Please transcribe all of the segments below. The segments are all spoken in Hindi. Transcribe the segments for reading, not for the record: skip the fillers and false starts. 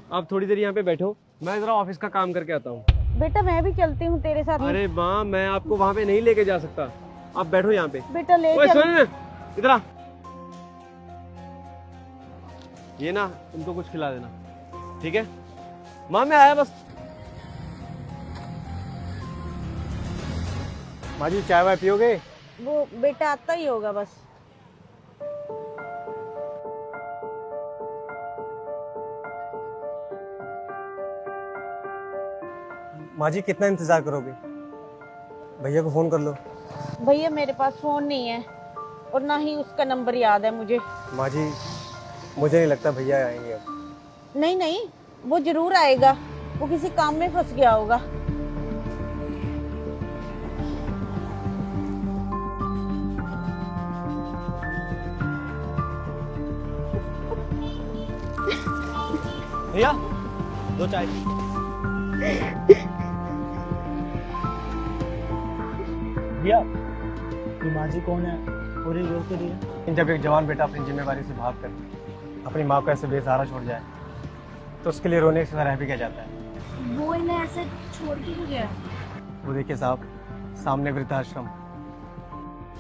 आप थोड़ी देर यहाँ पे बैठो, मैं जरा ऑफिस का काम करके आता हूँ। बेटा मैं भी चलती हूँ तेरे साथ। अरे माँ, मैं आपको वहाँ पे नहीं लेके जा सकता, आप बैठो यहाँ पे। बेटा ले ओए चल। सुन ना, इधर आ। ये ना उनको कुछ खिला देना, ठीक है? माँ मैं आया बस। माँ जी चाय वाय पियोगे? वो बेटा आता ही होगा बस। माँ जी कितना इंतजार करोगे? भैया को फोन कर लो। भैया मेरे पास फोन नहीं है और ना ही उसका नंबर याद है मुझे। माँ जी मुझे नहीं लगता भैया आएंगे अब। नहीं नहीं, वो जरूर आएगा, वो किसी काम में फंस गया होगा। भैया दो चाय। भैया ये माँ जी कौन है और ये रो के दिया? जब एक जवान बेटा अपनी जिम्मेदारी से भाग कर अपनी माँ को ऐसे बेसहारा छोड़ जाए तो उसके लिए रोने से रह भी क्या जाता है। वो इन्हें ऐसे छोड़ के क्यों गया? वो देखिए साहब, सामने वृद्धाश्रम,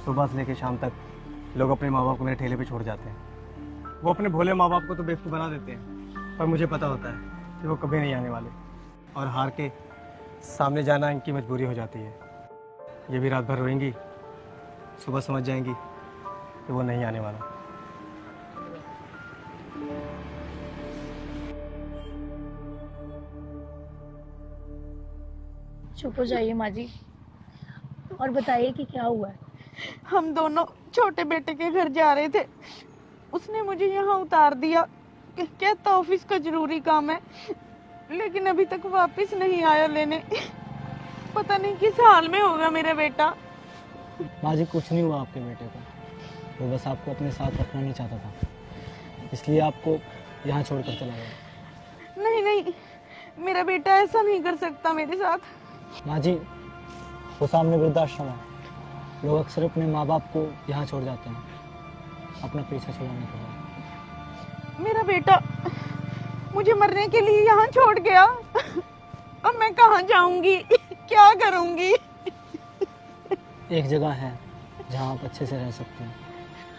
सुबह से लेकर शाम तक लोग अपने माँ बाप को मेरे ठेले पे छोड़ जाते हैं। वो अपने भोले माँ बाप को तो बेवकूफ़ बना देते हैं, पर मुझे पता होता है कि वो कभी नहीं आने वाले, और हार के सामने जाना इनकी मजबूरी हो जाती है। ये भी रात भर रोएंगी, सुबह समझ जाएंगी कि वो नहीं आने वाला। चुप हो जाइए माँ जी और बताइए कि क्या हुआ है। हम दोनों छोटे बेटे के घर जा रहे थे, उसने मुझे यहाँ उतार दिया, कहता ऑफिस का जरूरी काम है, लेकिन अभी तक वापस नहीं आया लेने। पता नहीं किस हाल में होगा मेरा बेटा। माँ जी कुछ नहीं हुआ आपके बेटे को, वो बस आपको अपने साथ रखना नहीं चाहता था, इसलिए आपको यहाँ छोड़कर चला गया। नहीं नहीं, मेरा बेटा ऐसा नहीं कर सकता मेरे साथ। माँ जी वो सामने वृद्धाश्रम है, लोग अक्सर अपने माँ बाप को यहाँ छोड़ जाते हैं अपना पीछा छुड़ाने के बाद। मेरा बेटा मुझे मरने के लिए यहाँ छोड़ गया। अब मैं कहाँ जाऊंगी, क्या करूंगी? एक जगह है जहाँ आप अच्छे से रह सकते हैं।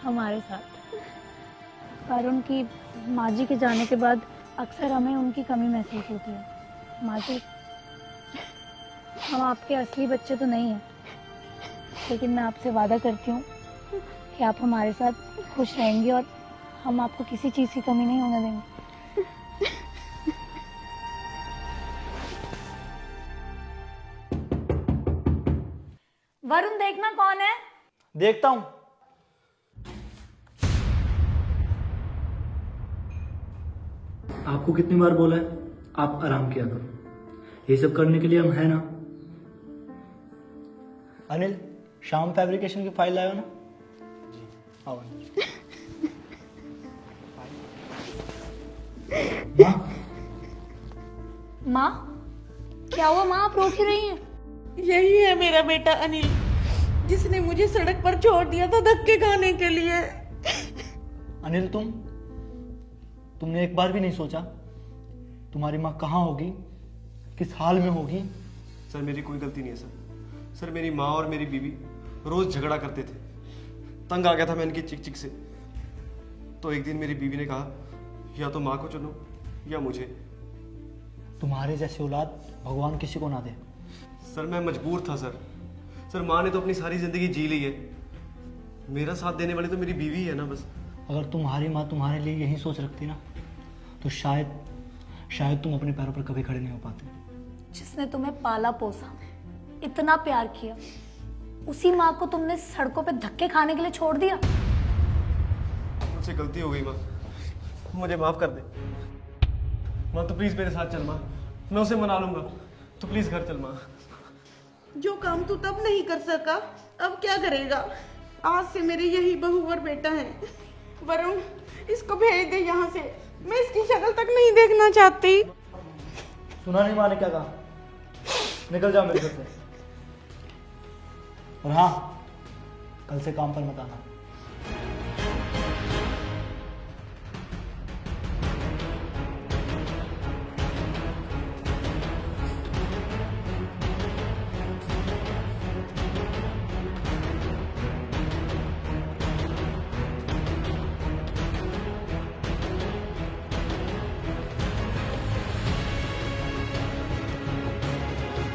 हमारे साथ। पर उनकी माँ जी के जाने के बाद अक्सर हमें उनकी कमी महसूस होती है। माँ जी हम आपके असली बच्चे तो नहीं हैं, लेकिन मैं आपसे वादा करती हूँ कि आप हमारे साथ खुश रहेंगी और हम आपको किसी चीज़ की कमी नहीं होने देंगे। वरुण देखना कौन है? देखता हूँ। आपको कितनी बार बोला है आप आराम किया करो, ये सब करने के लिए हम है ना। अनिल शाम फैब्रिकेशन की फाइल लायो ना। जी आओ। माँ क्या हुआ माँ, आप रो क्यों रही हैं? यही है मेरा बेटा अनिल, जिसने मुझे सड़क पर छोड़ दिया था धक्के खाने के लिए। अनिल तुमने एक बार भी नहीं सोचा तुम्हारी माँ कहाँ होगी, किस हाल में होगी? सर मेरी कोई गलती नहीं है सर। सर मेरी माँ और मेरी बीवी रोज झगड़ा करते थे, तंग आ गया था मैं इनकी चिक चिक से। तो एक दिन मेरी बीवी ने कहा या तो माँ को चुनो या मुझे। तुम्हारे जैसी औलाद भगवान किसी को ना दे। सर मैं मजबूर था सर। सर माँ ने तो अपनी सारी जिंदगी जी ली है, मेरा साथ देने वाली तो मेरी बीवी है ना बस। अगर तुम्हारी माँ तुम्हारे लिए यही सोच रखती ना तो शायद तुम अपने पैरों पर कभी खड़े नहीं हो पाते। जिसने तुम्हें पाला पोसा, इतना प्यार किया, उसी माँ को तुमने सड़कों पे धक्के खाने के लिए छोड़ दिया। मुझसे गलती हो गई माँ, मुझे माफ कर दे माँ। तो प्लीज मेरे साथ चल माँ, मैं उसे मना लूंगा। तो प्लीज घर चल माँ। जो काम तू तब नहीं कर सका, अब क्या करेगा? आज से मेरे यही बहू और बेटा है। वरुण इसको भेज दे यहाँ से, मैं इसकी शक्ल तक नहीं देखना चाहती। सुना नहीं माँ ने क्या कहा? निकल जाओ मेरे घर से। और हाँ कल से काम पर मत आना।